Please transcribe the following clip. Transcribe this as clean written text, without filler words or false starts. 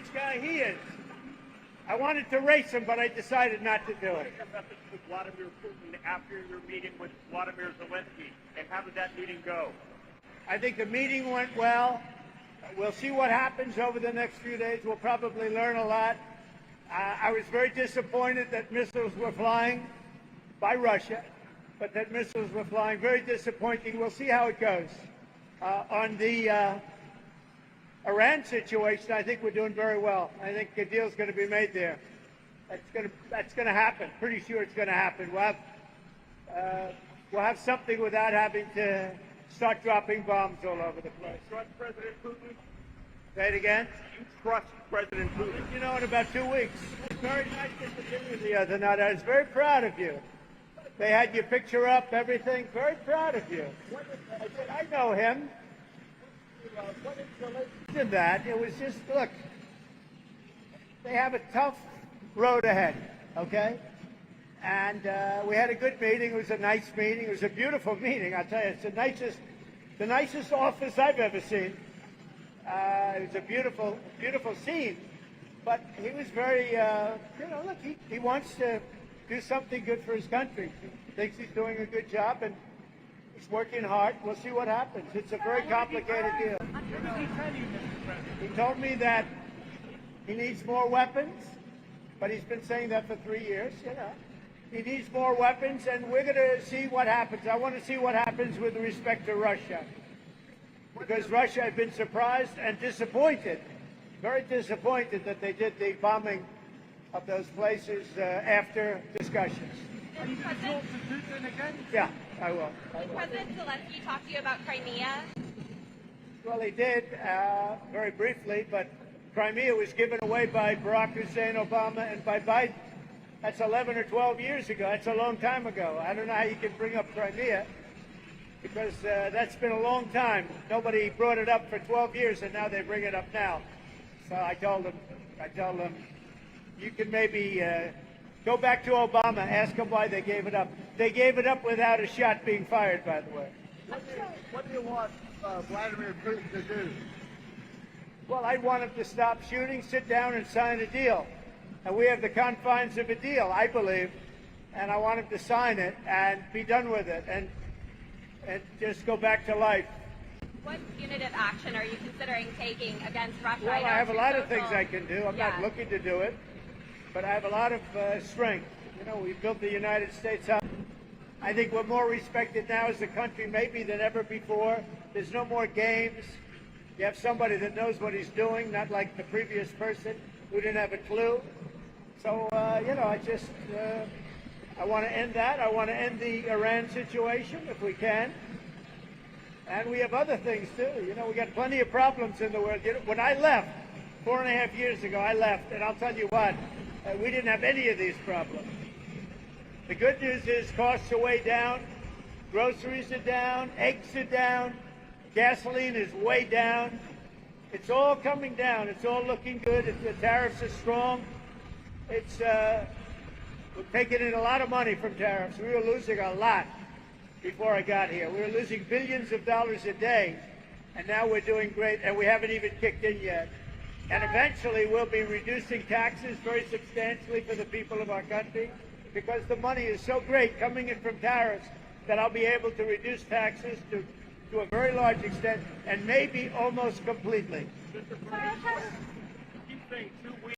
nice guy he is. I wanted to race him, but I decided not to do it. Your message to Vladimir Putin after your meeting with Vladimir Zelensky, and how did that meeting go? I think the meeting went well. We'll see what happens over the next few days. We'll probably learn a lot. I was very disappointed that missiles were flying by Russia, but that missiles were flying. Very disappointing. We'll see how it goes. On the Iran situation, I think we're doing very well. I think a deal's going to be made there. That's going to happen. Pretty sure it's going to happen. We'll have something without having to start dropping bombs all over the place. You trust President Putin? Say it again. You trust President Putin? You know, in about 2 weeks. Very nice interview the other night. I was very proud of you. They had your picture up, everything. Very proud of you. I said, I know him. What is that? It was just, look, they have a tough road ahead, okay? And we had a good meeting. It was a nice meeting. It was a beautiful meeting. I'll tell you, it's the nicest office I've ever seen. It was a beautiful, beautiful scene. But he was very, look, he wants to do something good for his country. He thinks he's doing a good job, and he's working hard. We'll see what happens. It's a very complicated deal. He told me that he needs more weapons, but he's been saying that for 3 years, He needs more weapons, and we're going to see what happens. I want to see what happens with respect to Russia. Because Russia had been surprised and disappointed, very disappointed that they did the bombing of those places after discussions. Yeah, I will. Did President Zelensky talk to you about Crimea? Well, he did, very briefly, but Crimea was given away by Barack Hussein Obama and by Biden. That's 11 or 12 years ago. That's a long time ago. I don't know how you can bring up Crimea, because that's been a long time. Nobody brought it up for 12 years, and now they bring it up now. So I told them, you can maybe go back to Obama, ask him why they gave it up. They gave it up without a shot being fired, by the way. What do you want Vladimir Putin to do? Well, I'd want him to stop shooting, sit down, and sign a deal. And we have the confines of a deal, I believe, and I want him to sign it and be done with it and just go back to life. What punitive action are you considering taking against Russia? Well, I have a lot of things I can do. I'm not looking to do it, but I have a lot of strength. We built the United States up. I think we're more respected now as a country maybe than ever before. There's no more games. You have somebody that knows what he's doing, not like the previous person who didn't have a clue. So, I want to end that. I want to end the Iran situation if we can. And we have other things, too. We got plenty of problems in the world. When I left 4.5 years ago, I left, and I'll tell you what, we didn't have any of these problems. The good news is costs are way down, groceries are down, eggs are down, gasoline is way down. It's all coming down. It's all looking good. The tariffs are strong. We're taking in a lot of money from tariffs. We were losing a lot before I got here. We were losing billions of dollars a day, and now we're doing great, and we haven't even kicked in yet. And eventually we'll be reducing taxes very substantially for the people of our country, because the money is so great coming in from tariffs that I'll be able to reduce taxes to a very large extent, and maybe almost completely. Keep saying 2 weeks.